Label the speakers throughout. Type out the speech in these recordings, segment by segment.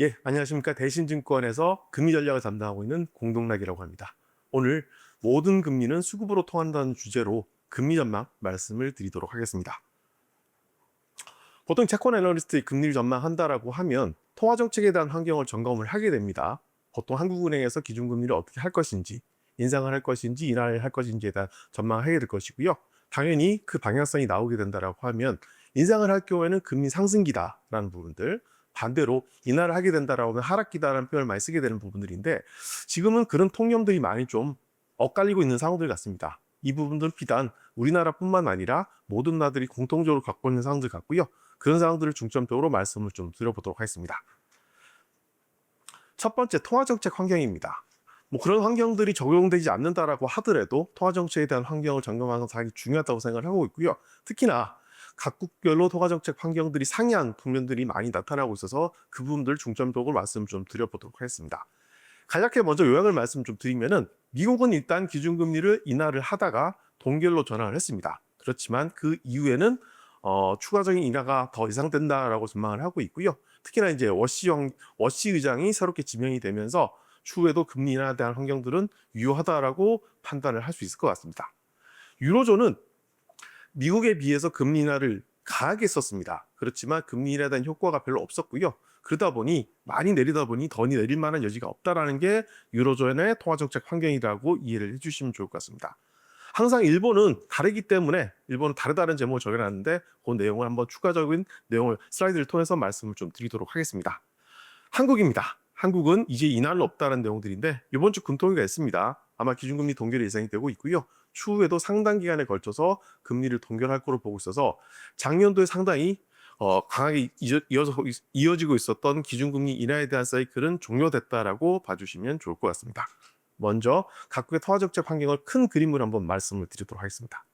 Speaker 1: 예, 안녕하십니까. 대신증권에서 금리 전략을 담당하고 있는 공동락이라고 합니다. 오늘 모든 금리는 수급으로 통한다는 주제로 금리 전망 말씀을 드리도록 하겠습니다. 보통 채권 애널리스트의 금리를 전망한다라고 하면 통화 정책에 대한 환경을 점검을 하게 됩니다. 보통 한국은행에서 기준금리를 어떻게 할 것인지, 인상을 할 것인지, 인하를 할 것인지에 대한 전망을 하게 될 것이고요. 당연히 그 방향성이 나오게 된다라고 하면 인상을 할 경우에는 금리 상승기다라는 부분들, 반대로 인하를 하게 된다라고 하면 하락기다라는 표현을 많이 쓰게 되는 부분들인데, 지금은 그런 통념들이 많이 좀 엇갈리고 있는 상황들 같습니다. 이 부분들은 비단 우리나라뿐만 아니라 모든 나라들이 공통적으로 갖고 있는 상황들 같고요. 그런 상황들을 중점적으로 말씀을 좀 드려보도록 하겠습니다. 첫 번째, 통화정책 환경입니다. 그런 환경들이 적용되지 않는다라고 하더라도 통화정책에 대한 환경을 점검하는 것이 상당히 중요하다고 생각을 하고 있고요. 특히나 각국별로 통화정책 환경들이 상이한 국면들이 많이 나타나고 있어서 그 부분들 중점적으로 말씀 좀 드려보도록 하겠습니다. 간략하게 먼저 요약을 말씀 좀 드리면은, 미국은 일단 기준금리를 인하를 하다가 동결로 전환을 했습니다. 그렇지만 그 이후에는 추가적인 인하가 더 예상된다라고 전망을 하고 있고요. 특히나 이제 워시 의장이 새롭게 지명이 되면서 추후에도 금리 인하에 대한 환경들은 유효하다라고 판단을 할 수 있을 것 같습니다. 유로존은 미국에 비해서 금리 인하를 강하게 썼습니다. 그렇지만 금리 인하에 대한 효과가 별로 없었고요. 그러다 보니 많이 내리다 보니 더 내릴 만한 여지가 없다라는 게 유로존의 통화정책 환경이라고 이해를 해주시면 좋을 것 같습니다. 항상 일본은 다르기 때문에 일본은 다른 제목을 적어놨는데 그 내용을 한번 추가적인 내용을 슬라이드를 통해서 말씀을 좀 드리도록 하겠습니다. 한국입니다. 한국은 이제 인하는 없다는 내용들인데 이번 주 금토일가 있습니다. 아마 기준금리 동결이 예상이 되고 있고요. 추후에도 상당 기간에 걸쳐서 금리를 동결할 거로 보고 있어서 작년도에 상당히 강하게 이어지고 있었던 기준금리 인하에 대한 사이클은 종료됐다라고 봐주시면 좋을 것 같습니다. 먼저 각국의 통화정책 환경을 큰 그림으로 한번 말씀을 드리도록 하겠습니다.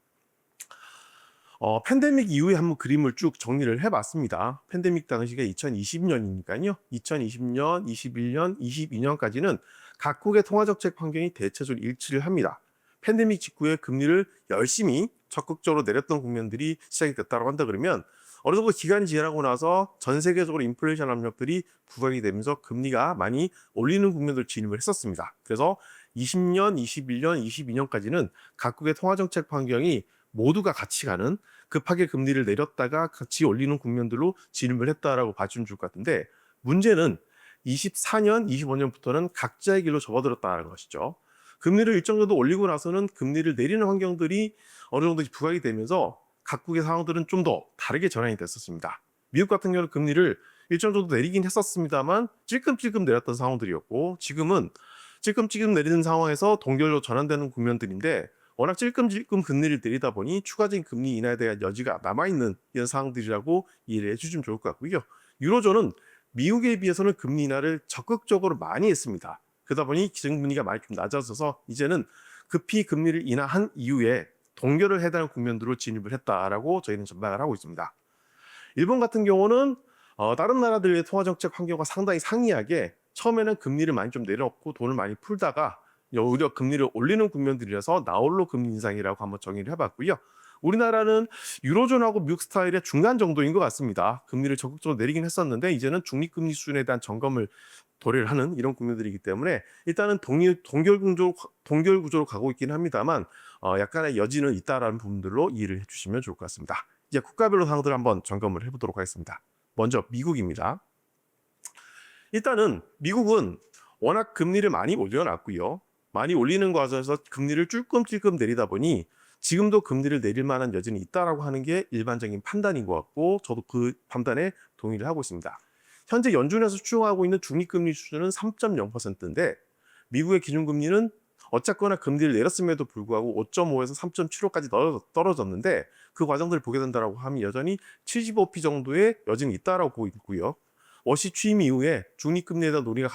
Speaker 1: 팬데믹 이후에 한번 그림을 쭉 정리를 해봤습니다. 팬데믹 당시가 2020년이니까요. 2020년, 21년, 22년까지는 각국의 통화정책 환경이 대체적으로 일치를 합니다. 팬데믹 직후에 금리를 열심히 적극적으로 내렸던 국면들이 시작이 됐다고 한다 그러면, 어느 정도 기간이 지나고 나서 전 세계적으로 인플레이션 압력들이 부각이 되면서 금리가 많이 올리는 국면들을 진입을 했었습니다. 그래서 20년, 21년, 22년까지는 각국의 통화정책 환경이 모두가 같이 가는, 급하게 금리를 내렸다가 같이 올리는 국면들로 진입을 했다라고 봐주면 좋을 것 같은데, 문제는 24년, 25년부터는 각자의 길로 접어들었다는 것이죠. 금리를 일정 정도 올리고 나서는 금리를 내리는 환경들이 어느 정도 부각이 되면서 각국의 상황들은 좀 더 다르게 전환이 됐었습니다. 미국 같은 경우는 금리를 일정 정도 내리긴 했었습니다만 찔끔찔끔 내렸던 상황들이었고, 지금은 찔끔찔끔 내리는 상황에서 동결로 전환되는 국면들인데, 워낙 찔끔찔끔 금리를 내리다 보니 추가적인 금리 인하에 대한 여지가 남아있는 이런 상황들이라고 이해를 해주시면 좋을 것 같고요. 유로존은 미국에 비해서는 금리 인하를 적극적으로 많이 했습니다. 그러다 보니 기준금리가 많이 좀 낮아져서 이제는 급히 금리를 인하한 이후에 동결을 해야 되는 국면으로 진입을 했다라고 저희는 전망을 하고 있습니다. 일본 같은 경우는 다른 나라들의 통화정책 환경과 상당히 상이하게 처음에는 금리를 많이 좀 내려놓고 돈을 많이 풀다가 오히려 금리를 올리는 국면들이라서 나홀로 금리 인상이라고 한번 정의를 해봤고요. 우리나라는 유로존하고 미국 스타일의 중간 정도인 것 같습니다. 금리를 적극적으로 내리긴 했었는데 이제는 중립금리 수준에 대한 점검을 도래를 하는 이런 국면들이기 때문에 일단은 동결 구조로 가고 있긴 합니다만 약간의 여지는 있다라는 부분들로 이해를 해주시면 좋을 것 같습니다. 이제 국가별로 상황들을 한번 점검을 해보도록 하겠습니다. 먼저 미국입니다. 일단은 미국은 워낙 금리를 많이 올려놨고요. 많이 올리는 과정에서 금리를 찔끔찔끔 내리다 보니 지금도 금리를 내릴 만한 여지는 있다라고 하는 게 일반적인 판단인 것 같고, 저도 그 판단에 동의를 하고 있습니다. 현재 연준에서 추정하고 있는 중립금리 수준은 3.0%인데 미국의 기준금리는 어쨌거나 금리를 내렸음에도 불구하고 5.5에서 3.75까지 떨어졌는데, 그 과정들을 보게 된다고 하면 여전히 75p 정도의 여지는 있다라고 보고 있고요. 워시 취임 이후에 중립금리에 대한 논의가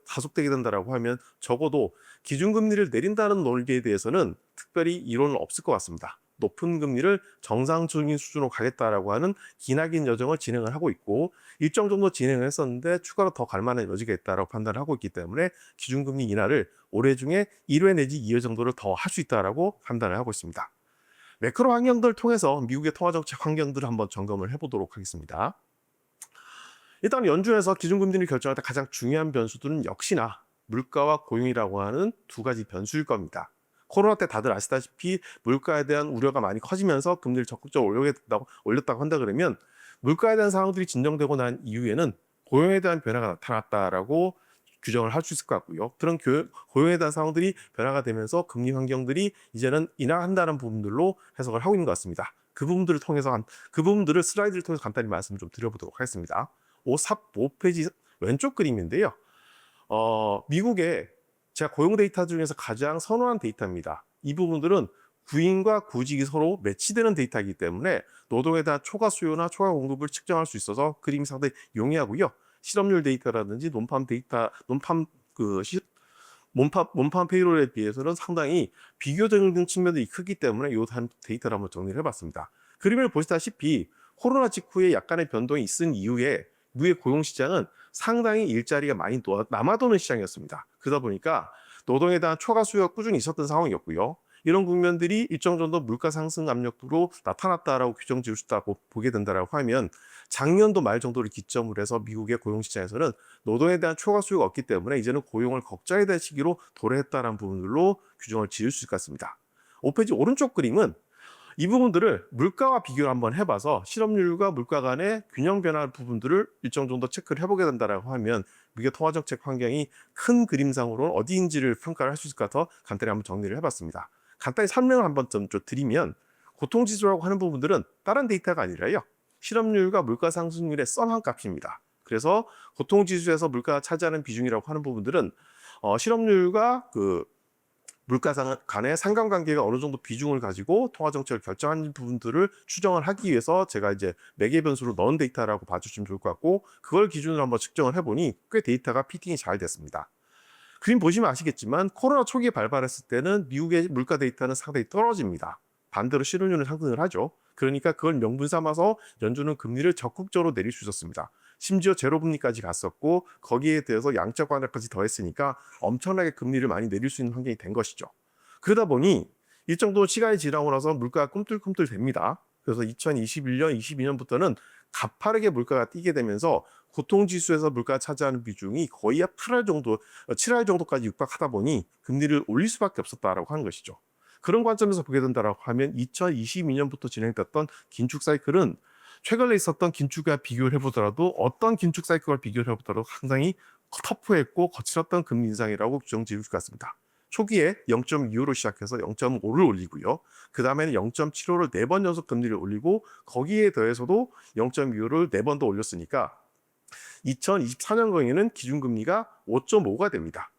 Speaker 1: 가속되게 된다라고 하면 적어도 기준금리를 내린다는 논리에 대해서는 특별히 이론은 없을 것 같습니다. 높은 금리를 정상적인 수준으로 가겠다라고 하는 기나긴 여정을 진행을 하고 있고, 일정 정도 진행을 했었는데 추가로 더 갈 만한 여지가 있다라고 판단을 하고 있기 때문에 기준금리 인하를 올해 중에 1회 내지 2회 정도를 더 할 수 있다라고 판단을 하고 있습니다. 매크로 환경들을 통해서 미국의 통화정책 환경들을 한번 점검을 해보도록 하겠습니다. 일단 연준에서 기준금리를 결정할 때 가장 중요한 변수들은 역시나 물가와 고용이라고 하는 두 가지 변수일 겁니다. 코로나 때 다들 아시다시피 물가에 대한 우려가 많이 커지면서 금리를 적극적으로 올렸다고 한다 그러면 물가에 대한 상황들이 진정되고 난 이후에는 고용에 대한 변화가 나타났다라고 규정을 할 수 있을 것 같고요. 그런 고용에 대한 상황들이 변화가 되면서 금리 환경들이 이제는 인하한다는 부분들로 해석을 하고 있는 것 같습니다. 그 부분들을 슬라이드를 통해서 간단히 말씀을 좀 드려보도록 하겠습니다. 5페이지 왼쪽 그림인데요. 미국의 제가 고용 데이터 중에서 가장 선호한 데이터입니다. 이 부분들은 구인과 구직이 서로 매치되는 데이터이기 때문에 노동에 대한 초과 수요나 초과 공급을 측정할 수 있어서 그림이 상당히 용이하고요. 실업률 데이터라든지 논팜 데이터, 논팜 페이롤에 비해서는 상당히 비교적인 측면들이 크기 때문에 이 데이터를 한번 정리를 해봤습니다. 그림을 보시다시피 코로나 직후에 약간의 변동이 있은 이후에 미국의 고용시장은 상당히 일자리가 많이 남아도는 시장이었습니다. 그러다 보니까 노동에 대한 초과 수요가 꾸준히 있었던 상황이었고요. 이런 국면들이 일정 정도 물가 상승 압력으로 나타났다라고 규정 지을 수 있다고 보게 된다라고 하면 작년도 말 정도를 기점으로 해서 미국의 고용시장에서는 노동에 대한 초과 수요가 없기 때문에 이제는 고용을 걱정해야 될 시기로 도래했다는 부분들로 규정을 지을 수 있을 것 같습니다. 5페이지 오른쪽 그림은 이 부분들을 물가와 비교를 한번 해봐서 실업률과 물가 간의 균형 변화 부분들을 일정 정도 체크를 해보게 된다라고 하면 미국의 통화정책 환경이 큰 그림상으로는 어디인지를 평가를 할 수 있을 것 같아서 간단히 한번 정리를 해봤습니다. 간단히 설명을 한번 좀 드리면 고통지수라고 하는 부분들은 다른 데이터가 아니라요. 실업률과 물가 상승률의 썸한 값입니다. 그래서 고통지수에서 물가가 차지하는 비중이라고 하는 부분들은 실업률과 물가 간의 상관관계가 어느 정도 비중을 가지고 통화정책을 결정하는 부분들을 추정을 하기 위해서 제가 이제 매개 변수로 넣은 데이터라고 봐주시면 좋을 것 같고 그걸 기준으로 한번 측정을 해보니 꽤 데이터가 피팅이 잘 됐습니다. 그림 보시면 아시겠지만 코로나 초기에 발발했을 때는 미국의 물가 데이터는 상당히 떨어집니다. 반대로 실업률은 상승을 하죠. 그러니까 그걸 명분 삼아서 연준은 금리를 적극적으로 내릴 수 있었습니다. 심지어 제로금리까지 갔었고 거기에 대해서 양적 완화까지 더했으니까 엄청나게 금리를 많이 내릴 수 있는 환경이 된 것이죠. 그러다 보니 일정 정도 시간이 지나고 나서 물가가 꿈틀꿈틀 됩니다. 그래서 2021년, 22년부터는 가파르게 물가가 뛰게 되면서 고통지수에서 물가가 차지하는 비중이 거의 7할 정도까지 육박하다 보니 금리를 올릴 수밖에 없었다라고 하는 것이죠. 그런 관점에서 보게 된다라고 하면 2022년부터 진행됐던 긴축 사이클은 최근에 있었던 긴축과 비교를 해보더라도 어떤 긴축 사이클과 비교를 해보더라도 상당히 터프했고 거칠었던 금리 인상이라고 규정 지을 수 있습니다. 초기에 0.25로 시작해서 0.5를 올리고요. 그 다음에는 0.75를 4번 연속 금리를 올리고 거기에 더해서도 0.25를 4번 더 올렸으니까 2024년경에는 기준금리가 5.5가 됩니다.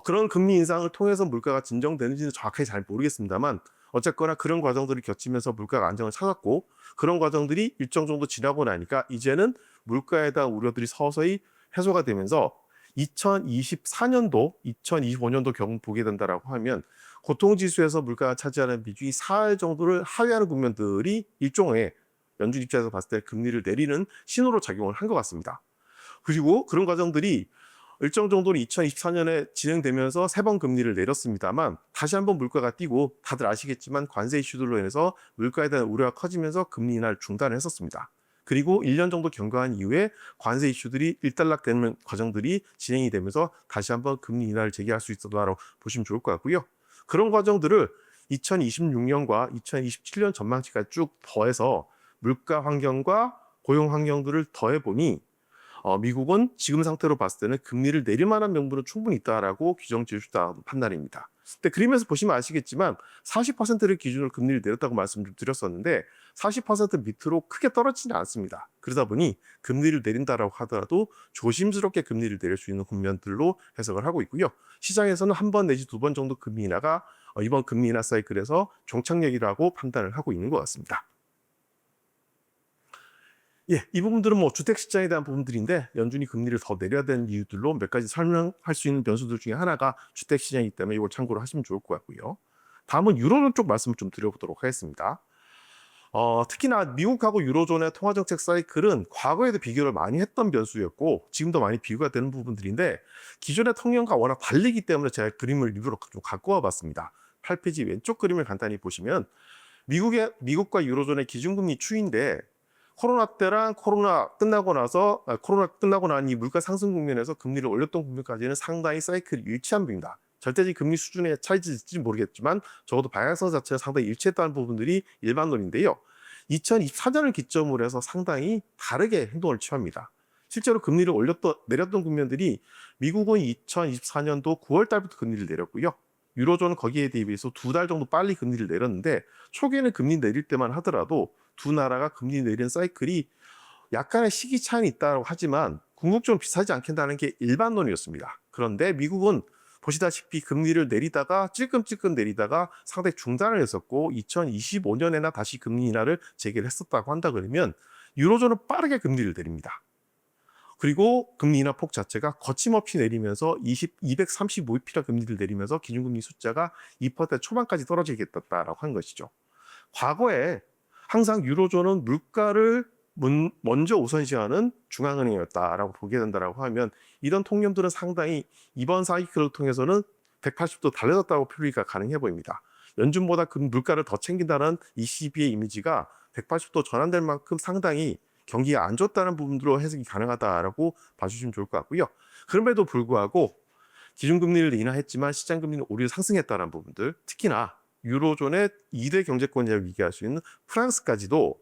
Speaker 1: 그런 금리 인상을 통해서 물가가 진정되는지는 정확하게 잘 모르겠습니다만 어쨌거나 그런 과정들을 겪으면서 물가가 안정을 찾았고 그런 과정들이 일정 정도 지나고 나니까 이제는 물가에 대한 우려들이 서서히 해소가 되면서 2024년도, 2025년도 경우 보게 된다라고 하면 고통지수에서 물가가 차지하는 비중이 4할 정도를 하회하는 국면들이 일종의 연준 입장에서 봤을 때 금리를 내리는 신호로 작용을 한 것 같습니다. 그리고 그런 과정들이 일정 정도는 2024년에 진행되면서 3번 금리를 내렸습니다만 다시 한번 물가가 뛰고 다들 아시겠지만 관세 이슈들로 인해서 물가에 대한 우려가 커지면서 금리 인하를 중단을 했었습니다. 그리고 1년 정도 경과한 이후에 관세 이슈들이 일단락되는 과정들이 진행이 되면서 다시 한번 금리 인하를 재개할 수 있었다고 보시면 좋을 것 같고요. 그런 과정들을 2026년과 2027년 전망치까지 쭉 더해서 물가 환경과 고용 환경들을 더해보니 미국은 지금 상태로 봤을 때는 금리를 내릴 만한 명분은 충분히 있다라고 규정 지을 수 있다는 판단입니다. 근데 그림에서 보시면 아시겠지만 40%를 기준으로 금리를 내렸다고 말씀을 드렸었는데 40% 밑으로 크게 떨어지지는 않습니다. 그러다 보니 금리를 내린다라고 하더라도 조심스럽게 금리를 내릴 수 있는 국면들로 해석을 하고 있고요. 시장에서는 한 번 내지 2번 정도 금리 인하가 이번 금리 인하 사이클에서 종착역이라고 판단을 하고 있는 것 같습니다. 이 부분들은 주택 시장에 대한 부분들인데 연준이 금리를 더 내려야 되는 이유들로 몇 가지 설명할 수 있는 변수들 중에 하나가 주택 시장이기 때문에 이걸 참고로 하시면 좋을 것 같고요. 다음은 유로존 쪽 말씀을 좀 드려보도록 하겠습니다. 특히나 미국하고 유로존의 통화정책 사이클은 과거에도 비교를 많이 했던 변수였고 지금도 많이 비교가 되는 부분들인데 기존의 통념과 워낙 다르기 때문에 제가 그림을 일부러 좀 갖고 와봤습니다. 8페이지 왼쪽 그림을 간단히 보시면 미국과 유로존의 기준금리 추이인데 코로나 때랑 코로나 끝나고 난 이 물가 상승 국면에서 금리를 올렸던 국면까지는 상당히 사이클이 일치한 부분이다. 절대적인 금리 수준의 차이일지 모르겠지만 적어도 방향성 자체가 상당히 일치했다는 부분들이 일반론인데요. 2024년을 기점으로 해서 상당히 다르게 행동을 취합니다. 실제로 금리를 내렸던 국면들이 미국은 2024년도 9월 달부터 금리를 내렸고요. 유로존은 거기에 대비해서 2달 정도 빨리 금리를 내렸는데 초기에는 금리 내릴 때만 하더라도 두 나라가 금리 내리는 사이클이 약간의 시기 차이는 있다고 하지만 궁극적으로 비슷하지 않겠다는 게 일반론이었습니다. 그런데 미국은 보시다시피 금리를 내리다가 찔끔찔끔 내리다가 상당히 중단을 했었고 2025년에나 다시 금리 인하를 재개를 했었다고 한다 그러면 유로존은 빠르게 금리를 내립니다. 그리고 금리 인하 폭 자체가 거침없이 내리면서 235bp라 금리를 내리면서 기준금리 숫자가 2% 초반까지 떨어지겠다라고 한 것이죠. 과거에 항상 유로존은 물가를 먼저 우선시하는 중앙은행이었다라고 보게 된다라고 하면 이런 통념들은 상당히 이번 사이클을 통해서는 180도 달라졌다고 표기가 가능해 보입니다. 연준보다 그 물가를 더 챙긴다는 ECB의 이미지가 180도 전환될 만큼 상당히 경기가 안 좋다는 부분으로 해석이 가능하다라고 봐주시면 좋을 것 같고요. 그럼에도 불구하고 기준금리를 인하했지만 시장금리는 오히려 상승했다는 부분들, 특히나 유로존의 2대 경제권이라고 얘기할 수 있는 프랑스까지도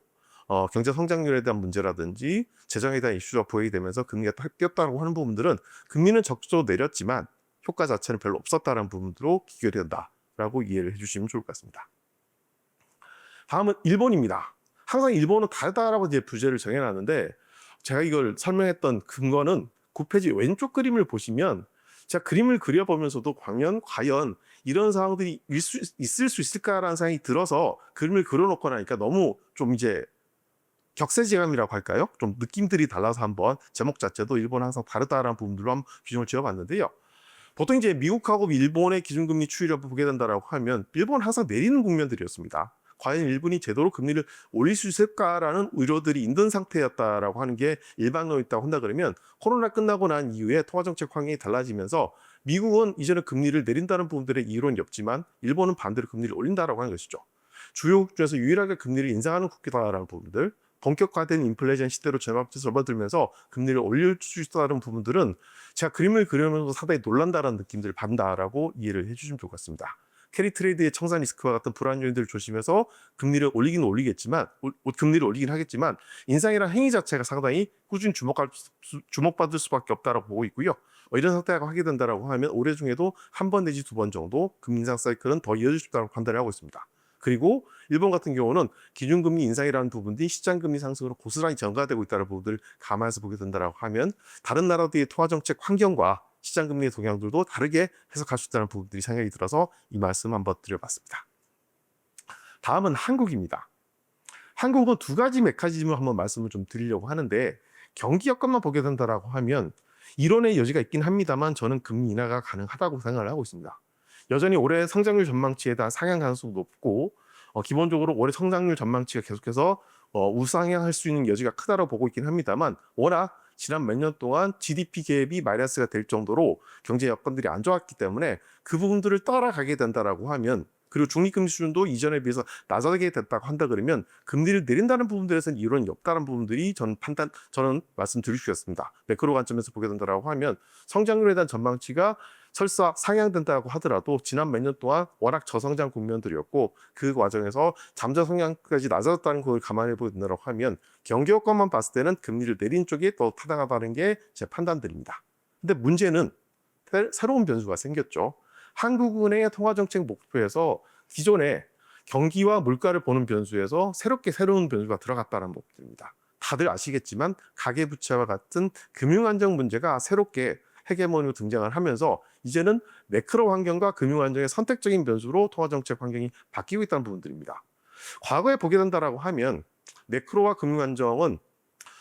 Speaker 1: 경제 성장률에 대한 문제라든지 재정에 대한 이슈가 부각되면서 금리가 뛰었다고 하는 부분들은 금리는 적극적으로 내렸지만 효과 자체는 별로 없었다는 부분으로 기결이 된다라고 이해를 해주시면 좋을 것 같습니다. 다음은 일본입니다. 항상 일본은 다르다라고 이제 부제를 정해놨는데 제가 이걸 설명했던 근거는 9페이지 왼쪽 그림을 보시면 제가 그림을 그려보면서도 과연 이런 상황들이 있을 수 있을까라는 생각이 들어서 그림을 그려놓고 나니까 너무 좀 이제 격세지감이라고 할까요? 좀 느낌들이 달라서 한번 제목 자체도 일본은 항상 다르다라는 부분들로 한번 규정을 지어봤는데요. 보통 이제 미국하고 일본의 기준금리 추이를 보게 된다라고 하면 일본은 항상 내리는 국면들이었습니다. 과연 일본이 제대로 금리를 올릴 수 있을까라는 우려들이 있는 상태였다라고 하는 게 일반론이었다고 한다 그러면 코로나 끝나고 난 이후에 통화정책 환경이 달라지면서 미국은 이제는 금리를 내린다는 부분들의 이론이 없지만 일본은 반대로 금리를 올린다라고 하는 것이죠. 주요국 중에서 유일하게 금리를 인상하는 국가다라는 부분들, 본격화된 인플레이션 시대로 접어들면서 금리를 올릴 수 있다는 부분들은 제가 그림을 그리면서 상당히 놀란다라는 느낌들을 받는다라고 이해를 해주시면 좋을 것 같습니다. 캐리 트레이드의 청산 리스크와 같은 불안 요인들을 조심해서 금리를 올리긴 하겠지만 인상이라는 행위 자체가 상당히 꾸준히 주목받을 수밖에 없다라고 보고 있고요. 이런 상태가 하게 된다라고 하면 올해 중에도 한 번 내지 두 번 정도 금리 인상 사이클은 더 이어질 수 있다고 판단을 하고 있습니다. 그리고 일본 같은 경우는 기준금리 인상이라는 부분들이 시장금리 상승으로 고스란히 전가되고 있다는 부분들을 감안해서 보게 된다라고 하면 다른 나라들의 통화정책 환경과 시장금리의 동향들도 다르게 해석할 수 있다는 부분들이 생각이 들어서 이 말씀 한번 드려봤습니다. 다음은 한국입니다. 한국은 두 가지 메커니즘을 한번 말씀을 좀 드리려고 하는데 경기 여건만 보게 된다라고 하면 이론의 여지가 있긴 합니다만 저는 금리 인하가 가능하다고 생각을 하고 있습니다. 여전히 올해 성장률 전망치에 대한 상향 가능성도 높고 기본적으로 올해 성장률 전망치가 계속해서 우상향할 수 있는 여지가 크다고 보고 있긴 합니다만 워낙 지난 몇 년 동안 GDP 갭이 마이너스가 될 정도로 경제 여건들이 안 좋았기 때문에 그 부분들을 따라가게 된다라고 하면 그리고 중립금리 수준도 이전에 비해서 낮아지게 됐다고 한다 그러면 금리를 내린다는 부분들에서는 이론이 없다는 부분들이 저는 말씀드릴 수 있습니다. 매크로 관점에서 보게 된다라고 하면 성장률에 대한 전망치가 설사 상향된다고 하더라도 지난 몇 년 동안 워낙 저성장 국면들이었고 그 과정에서 잠재 성장까지 낮아졌다는 걸 감안해 보게 된다고 하면 경기 여건만 봤을 때는 금리를 내린 쪽이 더 타당하다는 게 제 판단들입니다. 근데 문제는 새로운 변수가 생겼죠. 한국은행의 통화정책 목표에서 기존에 경기와 물가를 보는 변수에서 새로운 변수가 들어갔다는 것입니다. 다들 아시겠지만 가계부채와 같은 금융안정 문제가 새롭게 헤게모니로 등장을 하면서 이제는 매크로 환경과 금융 안정의 선택적인 변수로 통화정책 환경이 바뀌고 있다는 부분들입니다. 과거에 보게 된다라고 하면 매크로와 금융 안정은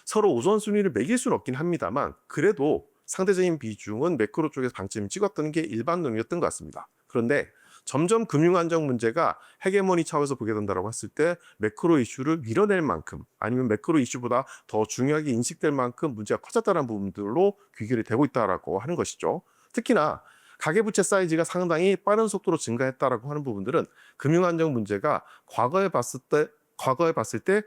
Speaker 1: 서로 우선순위를 매길 수는 없긴 합니다만 그래도 상대적인 비중은 매크로 쪽에서 방점을 찍었던 게 일반론이었던 것 같습니다. 그런데 점점 금융 안정 문제가 헤게모니 차원에서 보게 된다고 했을 때 매크로 이슈를 밀어낼 만큼 아니면 매크로 이슈보다 더 중요하게 인식될 만큼 문제가 커졌다는 부분들로 귀결이 되고 있다고 하는 것이죠. 특히나 가계부채 사이즈가 상당히 빠른 속도로 증가했다라고 하는 부분들은 금융 안정 문제가 과거에 봤을 때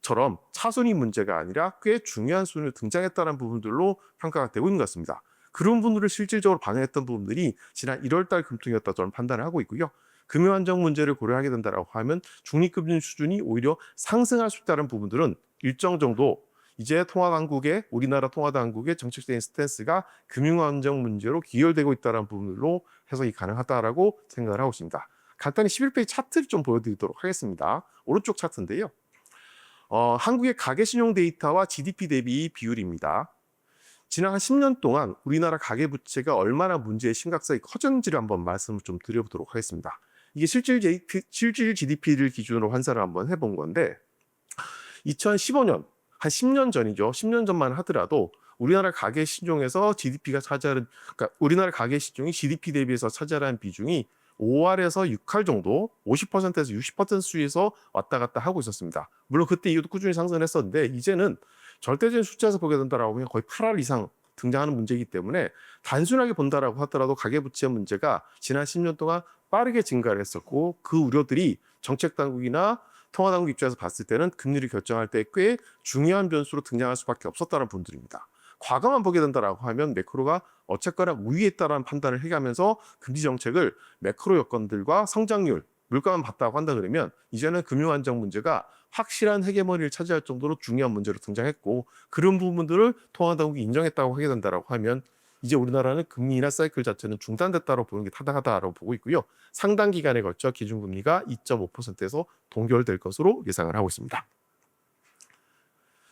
Speaker 1: 처럼 차순위 문제가 아니라 꽤 중요한 수준으로 등장했다는 부분들로 평가가 되고 있는 것 같습니다. 그런 부분들을 실질적으로 반영했던 부분들이 지난 1월 달 금통이었다 저는 판단을 하고 있고요. 금융 안정 문제를 고려하게 된다라고 하면 중립금리 수준이 오히려 상승할 수 있다는 부분들은 일정 정도 이제 우리나라 통화당국의 정책적인 스탠스가 금융 안정 문제로 기여되고 있다는 부분으로 해석이 가능하다라고 생각을 하고 있습니다. 간단히 11페이지 차트를 좀 보여드리도록 하겠습니다. 오른쪽 차트인데요. 한국의 가계 신용 데이터와 GDP 대비 비율입니다. 지난 한 10년 동안 우리나라 가계 부채가 얼마나 문제의 심각성이 커졌는지를 한번 말씀을 좀 드려보도록 하겠습니다. 이게 실질 GDP를 기준으로 환산을 한번 해본 건데 2015년, 한 10년 전이죠. 10년 전만 하더라도 우리나라 가계 신용에서 그러니까 우리나라 가계 신용이 GDP 대비해서 차지하는 비중이 5할에서 6할 정도, 50%에서 60% 수위에서 왔다 갔다 하고 있었습니다. 물론 그때 이후도 꾸준히 상승을 했었는데 이제는 절대적인 숫자에서 보게 된다라고 하면 거의 8할 이상 등장하는 문제이기 때문에 단순하게 본다라고 하더라도 가계부채 문제가 지난 10년 동안 빠르게 증가를 했었고 그 우려들이 정책당국이나 통화당국 입장에서 봤을 때는 금리를 결정할 때 꽤 중요한 변수로 등장할 수밖에 없었다는 분들입니다. 과거만 보게 된다라고 하면 매크로가 어쨌거나 우위에 있다는 판단을 해가면서 금리 정책을 매크로 여건들과 성장률, 물가만 봤다고 한다 그러면 이제는 금융 안정 문제가 확실한 헤게모니를 차지할 정도로 중요한 문제로 등장했고 그런 부분들을 통화당국이 인정했다고 하게 된다라고 하면 이제 우리나라는 금리 인하 사이클 자체는 중단됐다고 보는 게 타당하다고 보고 있고요. 상당 기간에 걸쳐 기준금리가 2.5%에서 동결될 것으로 예상을 하고 있습니다.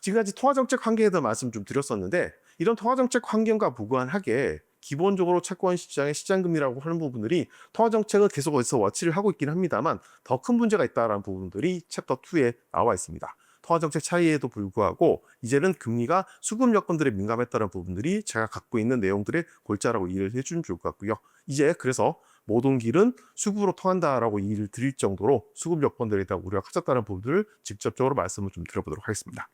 Speaker 1: 지금까지 통화정책 환경에 대한 말씀 좀 드렸었는데 이런 통화정책 환경과 무관하게 기본적으로 채권 시장의 시장금리라고 하는 부분들이 통화정책은 계속 어디서 워치를 하고 있긴 합니다만 더 큰 문제가 있다는 부분들이 챕터 2에 나와 있습니다. 통화정책 차이에도 불구하고 이제는 금리가 수급 여건들에 민감했다는 부분들이 제가 갖고 있는 내용들의 골자라고 이해를 해주면 좋을 것 같고요. 이제 그래서 모든 길은 수급으로 통한다라고 이해를 드릴 정도로 수급 여건들에 대한 우려가 커졌다는 부분들을 직접적으로 말씀을 좀 드려보도록 하겠습니다.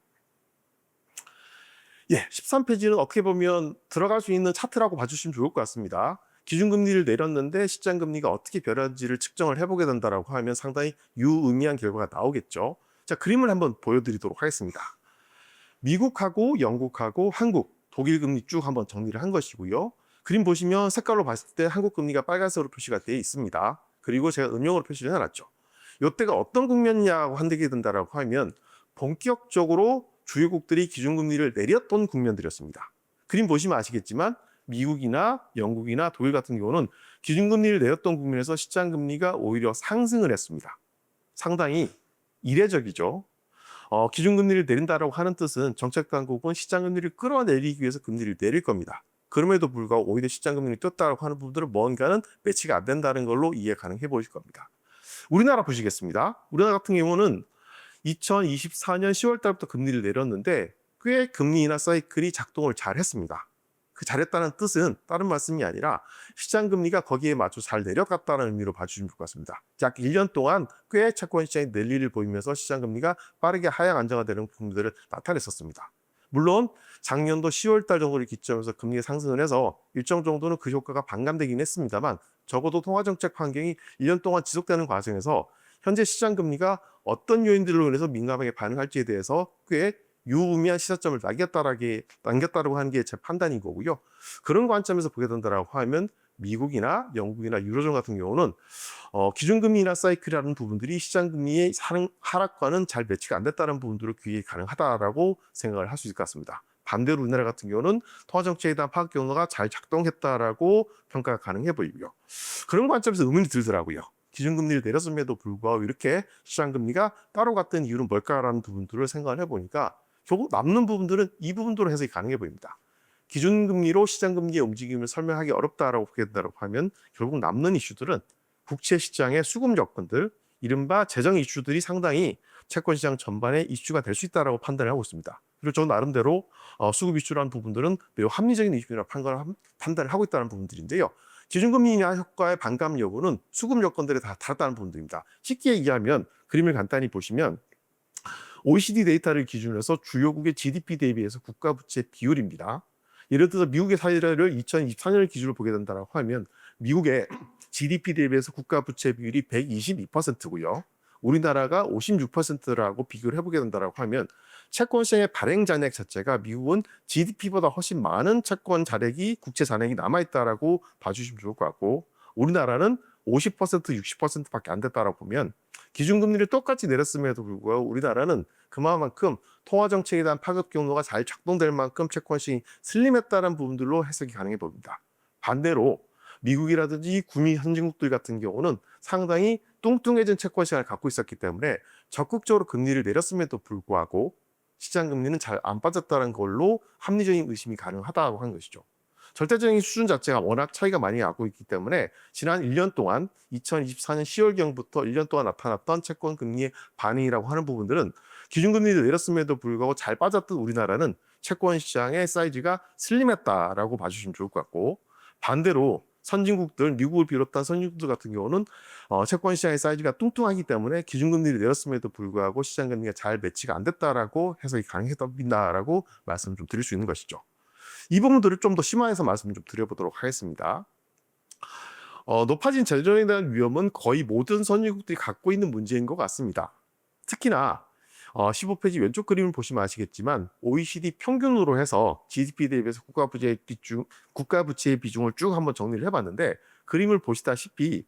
Speaker 1: 13페이지는 어떻게 보면 들어갈 수 있는 차트라고 봐주시면 좋을 것 같습니다. 기준금리를 내렸는데 시장금리가 어떻게 변하는지를 측정을 해보게 된다고 하면 상당히 유의미한 결과가 나오겠죠. 자, 그림을 한번 보여드리도록 하겠습니다. 미국하고 영국하고 한국, 독일 금리 쭉 한번 정리를 한 것이고요. 그림 보시면 색깔로 봤을 때 한국 금리가 빨간색으로 표시가 되어 있습니다. 그리고 제가 음영으로 표시를 해놨죠. 이때가 어떤 국면이냐고 한되게 된다라고 하면 본격적으로 주요국들이 기준금리를 내렸던 국면들이었습니다. 그림 보시면 아시겠지만 미국이나 영국이나 독일 같은 경우는 기준금리를 내렸던 국면에서 시장금리가 오히려 상승을 했습니다. 상당히 이례적이죠. 기준금리를 내린다고 하는 뜻은 정책당국은 시장금리를 끌어내리기 위해서 금리를 내릴 겁니다. 그럼에도 불구하고 오히려 시장금리를 떴다고 하는 부분들은 뭔가는 매치가 안 된다는 걸로 이해 가능해 보실 겁니다. 우리나라 보시겠습니다. 우리나라 같은 경우는 2024년 10월 달부터 금리를 내렸는데 꽤 금리 인하 사이클이 작동을 잘 했습니다. 그 잘했다는 뜻은 다른 말씀이 아니라 시장 금리가 거기에 맞춰 잘 내려갔다는 의미로 봐주시면 좋을 것 같습니다. 약 1년 동안 꽤 채권 시장이 랠리를 보이면서 시장 금리가 빠르게 하향 안정화되는 부분들을 나타냈었습니다. 물론 작년도 10월 달 정도를 기점으로 금리가 상승을 해서 일정 정도는 그 효과가 반감되긴 했습니다만 적어도 통화정책 환경이 1년 동안 지속되는 과정에서 현재 시장 금리가 어떤 요인들로 인해서 민감하게 반응할지에 대해서 꽤 유의미한 시사점을 남겼다라고 하는 게 제 판단인 거고요. 그런 관점에서 보게 된다고 하면 미국이나 영국이나 유로존 같은 경우는 기준금리 인하 사이클이라는 부분들이 시장금리의 하락과는 잘 매치가 안 됐다는 부분들을 귀에 가능하다라고 생각을 할 수 있을 것 같습니다. 반대로 우리나라 같은 경우는 통화정책에 대한 파악 경로가 잘 작동했다라고 평가가 가능해 보이고요. 그런 관점에서 의문이 들더라고요. 기준금리를 내렸음에도 불구하고 이렇게 시장금리가 따로 갔던 이유는 뭘까라는 부분들을 생각을 해보니까 결국 남는 부분들은 이 부분들로 해석이 가능해 보입니다. 기준금리로 시장금리의 움직임을 설명하기 어렵다라고 보게 된다고 하면 결국 남는 이슈들은 국채 시장의 수급 여건들, 이른바 재정 이슈들이 상당히 채권 시장 전반에 이슈가 될 수 있다라고 판단을 하고 있습니다. 그리고 저 나름대로 수급 이슈라는 부분들은 매우 합리적인 이슈라고 판단을 하고 있다는 부분들인데요. 기준금리 인하 효과의 반감 여부는 수급 여건들에 다 다르다는 부분들입니다. 쉽게 얘기하면 그림을 간단히 보시면 OECD 데이터를 기준으로 해서 주요국의 GDP 대비해서 국가 부채 비율입니다. 예를 들어서 미국의 사례를 2024년을 기준으로 보게 된다고 하면 미국의 GDP 대비해서 국가 부채 비율이 122%고요. 우리나라가 56%라고 비교를 해보게 된다고 하면 채권 시장의 발행 잔액 자체가 미국은 GDP보다 훨씬 많은 채권 잔액이 국채 잔액이 남아있다라고 봐주시면 좋을 것 같고 우리나라는 50% 60%밖에 안 됐다라고 보면 기준금리를 똑같이 내렸음에도 불구하고 우리나라는 그만큼 통화정책에 대한 파급 경로가 잘 작동될 만큼 채권 시장이 슬림했다는 부분들로 해석이 가능해 보입니다. 반대로 미국이라든지 구미 선진국들 같은 경우는 상당히 뚱뚱해진 채권 시장을 갖고 있었기 때문에 적극적으로 금리를 내렸음에도 불구하고 시장 금리는 잘 안 빠졌다는 걸로 합리적인 의심이 가능하다고 하는 것이죠. 절대적인 수준 자체가 워낙 차이가 많이 나고 있기 때문에 지난 1년 동안 2024년 10월경부터 1년 동안 나타났던 채권 금리의 반응이라고 하는 부분들은 기준금리를 내렸음에도 불구하고 잘 빠졌던 우리나라는 채권 시장의 사이즈가 슬림했다라고 봐주시면 좋을 것 같고 반대로 선진국들, 미국을 비롯한 선진국들 같은 경우는 채권 시장의 사이즈가 뚱뚱하기 때문에 기준금리를 내렸음에도 불구하고 시장 금리가 잘 매치가 안 됐다라고 해석이 가능했다라고 말씀을 좀 드릴 수 있는 것이죠. 이 부분들을 좀 더 심화해서 말씀을 좀 드려보도록 하겠습니다. 높아진 재정에 대한 위험은 거의 모든 선진국들이 갖고 있는 문제인 것 같습니다. 특히나 15페이지 왼쪽 그림을 보시면 아시겠지만 OECD 평균으로 해서 GDP 대비해서 국가 부채의 비중을 쭉 한번 정리를 해봤는데 그림을 보시다시피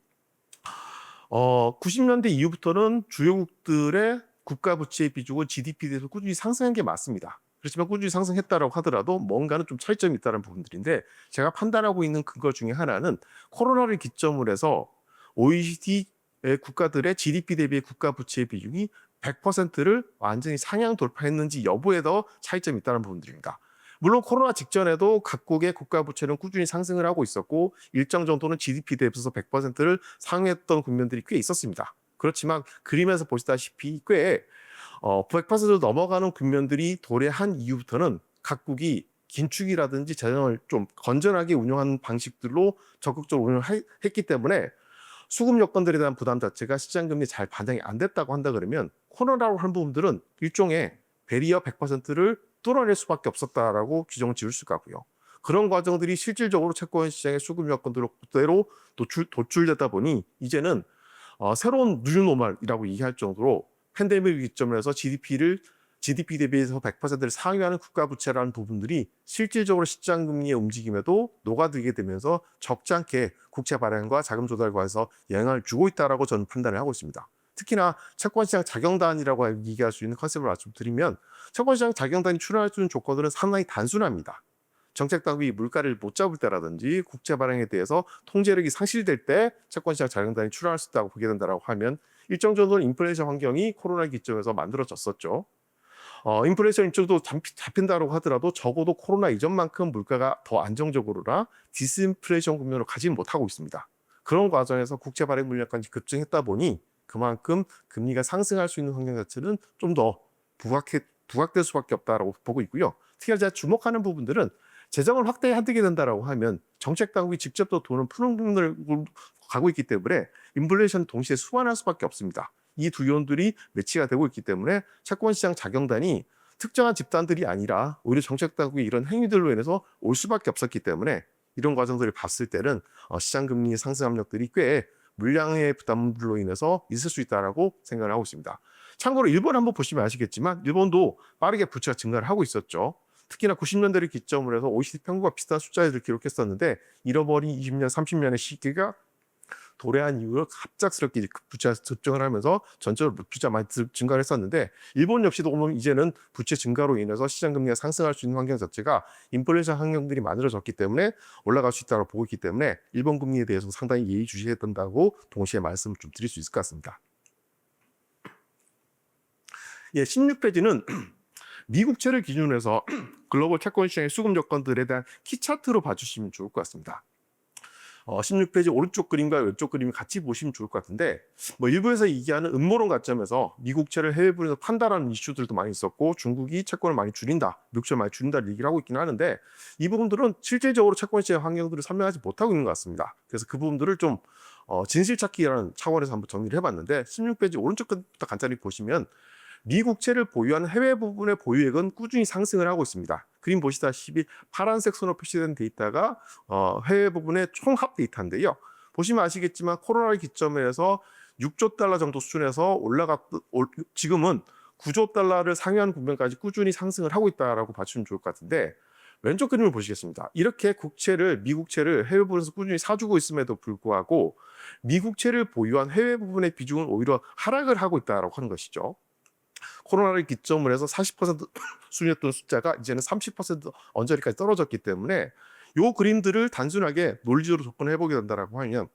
Speaker 1: 90년대 이후부터는 주요국들의 국가 부채의 비중은 GDP 대비해서 꾸준히 상승한 게 맞습니다. 그렇지만 꾸준히 상승했다라고 하더라도 뭔가는 좀 차이점이 있다는 부분들인데 제가 판단하고 있는 근거 중에 하나는 코로나를 기점으로 해서 OECD의 국가들의 GDP 대비의 국가 부채의 비중이 100%를 완전히 상향 돌파했는지 여부에 더 차이점이 있다는 부분들입니다. 물론 코로나 직전에도 각국의 국가 부채는 꾸준히 상승을 하고 있었고 일정 정도는 GDP 대비해서 100%를 상회했던 국면들이 꽤 있었습니다. 그렇지만 그림에서 보시다시피 꽤 100% 넘어가는 국면들이 도래한 이후부터는 각국이 긴축이라든지 재정을 좀 건전하게 운영하는 방식들로 적극적으로 운영을 했기 때문에 수급 여건들에 대한 부담 자체가 시장 금리에 잘 반영이 안 됐다고 한다 그러면 코로나로 한 부분들은 일종의 베리어 100%를 뚫어낼 수밖에 없었다라고 규정을 지을 수가 있고요. 그런 과정들이 실질적으로 채권 시장의 수급 여건대로 그대로 도출되다 보니 이제는 새로운 뉴노멀이라고 얘기할 정도로 팬데믹 기점에서 GDP 대비해서 100%를 상회하는 국가 부채라는 부분들이 실질적으로 시장 금리의 움직임에도 녹아들게 되면서 적지 않게 국채 발행과 자금 조달과에서 영향을 주고 있다라고 저는 판단을 하고 있습니다. 특히나 채권시장 자경단이라고 얘기할 수 있는 컨셉을 말씀드리면 채권시장 자경단이 출연할 수 있는 조건들은 상당히 단순합니다. 정책당국이 물가를 못 잡을 때라든지 국채 발행에 대해서 통제력이 상실될 때 채권시장 자경단이 출연할 수 있다고 보게 된다고 하면 일정 정도는 인플레이션 환경이 코로나 기점에서 만들어졌었죠. 인플레이션 일정도 잡힌다고 하더라도 적어도 코로나 이전만큼 물가가 더 안정적으로나 디스인플레이션 국면으로 가지 못하고 있습니다. 그런 과정에서 국채 발행 물량까지 급증했다 보니 그만큼 금리가 상승할 수 있는 환경 자체는 좀 더 부각될 수밖에 없다라고 보고 있고요. 특히 제가 주목하는 부분들은 재정을 확대하게 된다라고 하면 정책 당국이 직접 더 돈을 푸는 부분을 가고 있기 때문에 인플레이션 동시에 수반할 수밖에 없습니다. 이 두 요인들이 매치가 되고 있기 때문에 채권시장 자경단이 특정한 집단들이 아니라 오히려 정책 당국의 이런 행위들로 인해서 올 수밖에 없었기 때문에 이런 과정들을 봤을 때는 시장 금리의 상승 압력들이 꽤 물량의 부담들로 인해서 있을 수 있다라고 생각을 하고 있습니다. 참고로 일본 한번 보시면 아시겠지만 일본도 빠르게 부채가 증가를 하고 있었죠. 특히나 90년대를 기점으로 해서 OECD 평균과 비슷한 숫자를 기록했었는데 잃어버린 20년, 30년의 시기가 도래한 이후로 갑작스럽게 부채가 급증을 하면서 전체적으로 부채가 많이 증가를 했었는데 일본 역시도 보면 이제는 부채 증가로 인해서 시장 금리가 상승할 수 있는 환경 자체가 인플레이션 환경들이 만들어졌기 때문에 올라갈 수 있다고 보고 있기 때문에 일본 금리에 대해서 상당히 예의주시해야 된다고 동시에 말씀을 좀 드릴 수 있을 것 같습니다. 예, 16페이지는 미국채를 기준으로 해서 글로벌 채권 시장의 수급 여건들에 대한 키 차트로 봐주시면 좋을 것 같습니다. 16페이지 오른쪽 그림과 왼쪽 그림을 같이 보시면 좋을 것 같은데 일부에서 얘기하는 음모론 관점에서 미국채를 해외 분에서 판다라는 이슈들도 많이 있었고 중국이 채권을 많이 줄인다, 미국채를 많이 줄인다를 얘기를 하고 있긴 하는데 이 부분들은 실질적으로 채권 시장 환경들을 설명하지 못하고 있는 것 같습니다. 그래서 그 부분들을 좀 진실 찾기라는 차원에서 한번 정리를 해봤는데 16페이지 오른쪽 끝부터 간단히 보시면 미국채를 보유하는 해외 부분의 보유액은 꾸준히 상승을 하고 있습니다. 그림 보시다시피 파란색 선으로 표시된 데이터가 해외 부분의 총합 데이터인데요. 보시면 아시겠지만 코로나를 기점으로 해서 6조 달러 정도 수준에서 지금은 9조 달러를 상회하는 국면까지 꾸준히 상승을 하고 있다라고 봐주시면 좋을 것 같은데, 왼쪽 그림을 보시겠습니다. 이렇게 미국채를 해외 부분에서 꾸준히 사주고 있음에도 불구하고 미국채를 보유한 해외 부분의 비중은 오히려 하락을 하고 있다라고 하는 것이죠. 코로나를 기점으로 해서 40% 수준이었던 숫자가 이제는 30% 언저리까지 떨어졌기 때문에 이 그림들을 단순하게 논리적으로 접근해 보게 된다라고 하면,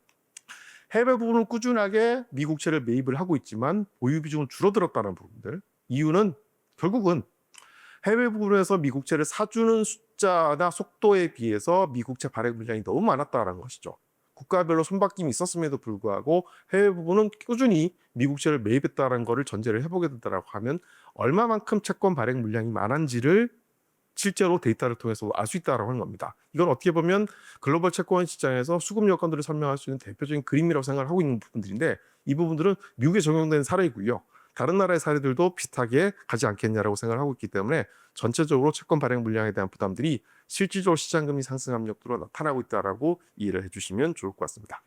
Speaker 1: 해외 부분은 꾸준하게 미국채를 매입을 하고 있지만 보유 비중은 줄어들었다는 부분들, 이유는 결국은 해외 부분에서 미국채를 사주는 숫자나 속도에 비해서 미국채 발행 물량이 너무 많았다는 것이죠. 국가별로 손바뀜이 있었음에도 불구하고 해외 부분은 꾸준히 미국채를 매입했다는 것을 전제를 해보게 된다고 하면, 얼마만큼 채권 발행 물량이 많은지를 실제로 데이터를 통해서 알 수 있다고 하는 겁니다. 이건 어떻게 보면 글로벌 채권 시장에서 수급 여건들을 설명할 수 있는 대표적인 그림이라고 생각을 하고 있는 부분들인데, 이 부분들은 미국에 적용되는 사례이고요. 다른 나라의 사례들도 비슷하게 가지 않겠냐라고 생각을 하고 있기 때문에, 전체적으로 채권 발행 물량에 대한 부담들이 실질적으로 시장금리 상승 압력으로 나타나고 있다라고 이해를 해주시면 좋을 것 같습니다.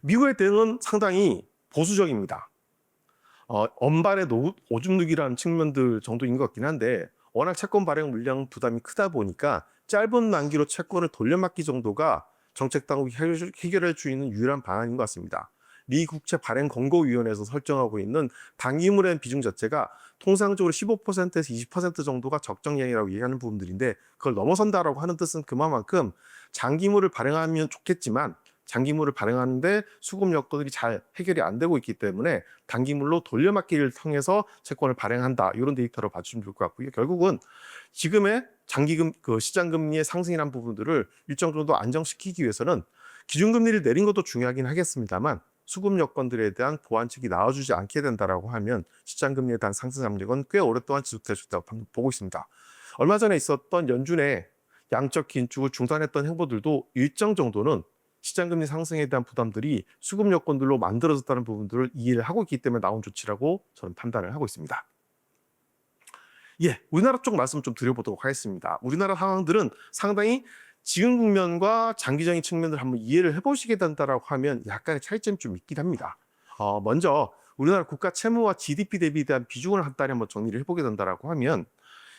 Speaker 1: 미국의 대응은 상당히 보수적입니다. 언발의 오줌 누기라는 측면들 정도인 것 같긴 한데, 워낙 채권 발행 물량 부담이 크다 보니까 짧은 만기로 채권을 돌려막기 정도가 정책 당국이 해결할 수 있는 유일한 방안인 것 같습니다. 미 국채 발행 권고위원회에서 설정하고 있는 단기물의 비중 자체가 통상적으로 15%에서 20% 정도가 적정량이라고 얘기하는 부분들인데, 그걸 넘어선다라고 하는 뜻은 그만큼 장기물을 발행하면 좋겠지만 장기물을 발행하는데 수급 여건들이 잘 해결이 안 되고 있기 때문에 단기물로 돌려막기를 통해서 채권을 발행한다, 이런 데이터로 봐주시면 좋을 것 같고요. 결국은 지금의 장기금 시장 금리의 상승이라는 부분들을 일정 정도 안정시키기 위해서는 기준금리를 내린 것도 중요하긴 하겠습니다만, 수급 여건들에 대한 보완책이 나와주지 않게 된다라고 하면 시장 금리에 대한 상승 압력은 꽤 오랫동안 지속될 수 있다고 보고 있습니다. 얼마 전에 있었던 연준의 양적 긴축을 중단했던 행보들도 일정 정도는 시장금리 상승에 대한 부담들이 수급 여건들로 만들어졌다는 부분들을 이해를 하고 있기 때문에 나온 조치라고 저는 판단을 하고 있습니다. 우리나라 쪽 말씀 좀 드려보도록 하겠습니다. 우리나라 상황들은 상당히 지금 국면과 장기적인 측면을 한번 이해를 해보시게 된다라고 하면 약간의 차이점이 좀 있긴 합니다. 먼저 우리나라 국가 채무와 GDP 대비에 대한 비중을 한 달에 한번 정리를 해보게 된다라고 하면,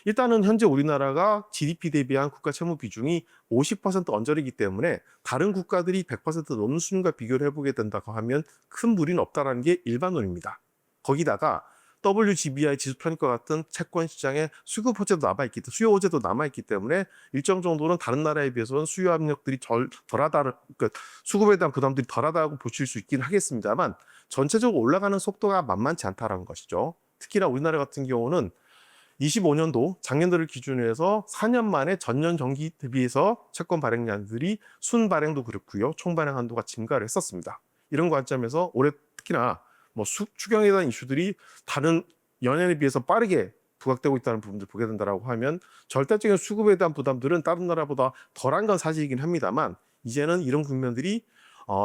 Speaker 1: 일단은 현재 우리나라가 GDP 대비한 국가 채무 비중이 50% 언저리이기 때문에 다른 국가들이 100% 넘는 수준과 비교를 해보게 된다고 하면 큰 무리는 없다라는 게 일반론입니다. 거기다가 WGBI 지수평가 같은 채권 시장에 수급 호재도 남아있기 때문에, 수요 호재도 남아있기 때문에 일정 정도는 다른 나라에 비해서는 수요 압력들이 그러니까 수급에 대한 부담들이 덜하다고 보실 수 있긴 하겠습니다만, 전체적으로 올라가는 속도가 만만치 않다라는 것이죠. 특히나 우리나라 같은 경우는 25년도 작년도를 기준으로 해서 4년 만에 전년 동기 대비해서 채권 발행량들이 순발행도 그렇고요, 총발행 한도가 증가를 했었습니다. 이런 관점에서 올해 특히나 추경에 대한 이슈들이 다른 연년에 비해서 빠르게 부각되고 있다는 부분들 보게 된다고 하면, 절대적인 수급에 대한 부담들은 다른 나라보다 덜한 건 사실이긴 합니다만, 이제는 이런 국면들이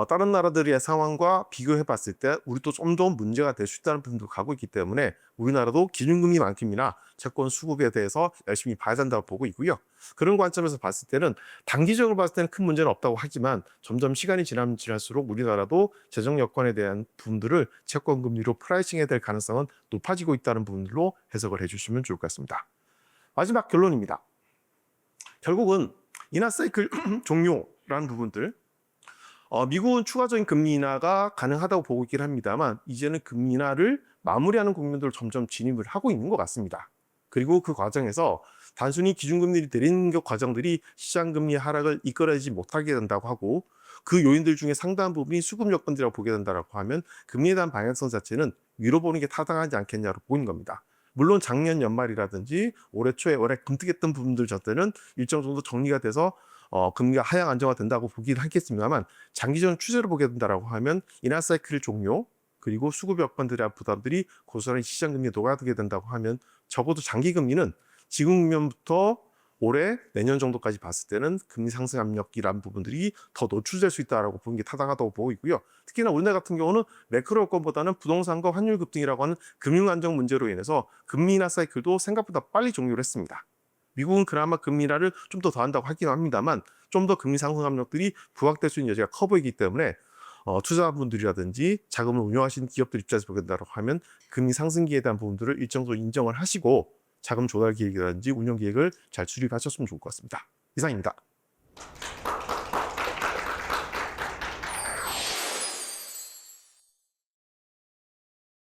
Speaker 1: 다른 나라들의 상황과 비교해 봤을 때 우리도 좀 더 문제가 될 수 있다는 부분도 가고 있기 때문에, 우리나라도 기준금리만큼이나 채권 수급에 대해서 열심히 봐야 된다고 보고 있고요. 그런 관점에서 봤을 때는 단기적으로 봤을 때는 큰 문제는 없다고 하지만, 점점 시간이 지나면 지날수록 우리나라도 재정 여건에 대한 부분들을 채권 금리로 프라이싱해야 될 가능성은 높아지고 있다는 부분들로 해석을 해주시면 좋을 것 같습니다. 마지막 결론입니다. 결국은 인하 사이클 종료라는 부분들, 미국은 추가적인 금리 인하가 가능하다고 보고 있긴 합니다만, 이제는 금리 인하를 마무리하는 국면들을 점점 진입을 하고 있는 것 같습니다. 그리고 그 과정에서 단순히 기준금리를 내리는 과정들이 시장금리 하락을 이끌어내지 못하게 된다고 하고, 그 요인들 중에 상당한 부분이 수급 여건들이라고 보게 된다고 하면, 금리에 대한 방향성 자체는 위로 보는 게 타당하지 않겠냐고 보이는 겁니다. 물론 작년 연말이라든지 올해 초에 금특했던 부분들 자체는 일정 정도 정리가 돼서 금리가 하향 안정화된다고 보긴 하겠습니다만, 장기적인 추세로 보게 된다고 하면 인하 사이클 종료, 그리고 수급 여건들에 대한 부담들이 고스란히 시장금리에 녹아들게 된다고 하면, 적어도 장기금리는 지금 국면부터 올해 내년 정도까지 봤을 때는 금리 상승 압력이라는 부분들이 더 노출될 수 있다고 보는 게 타당하다고 보고 있고요. 특히나 우리나라 같은 경우는 매크로 여건보다는 부동산과 환율 급등이라고 하는 금융 안정 문제로 인해서 금리 인하 사이클도 생각보다 빨리 종료를 했습니다. 미국은 그나마 금리 인하를 좀 더 더한다고 하긴 합니다만, 좀 더 금리 상승 압력들이 부각될 수 있는 여지가 커 보이기 때문에 투자분들이라든지 자금을 운용하시는 기업들 입장에서 보겠다고 하면 금리 상승기에 대한 부분들을 일정도 인정을 하시고 자금 조달 계획이라든지 운영 계획을 잘 수립하셨으면 좋을 것 같습니다. 이상입니다.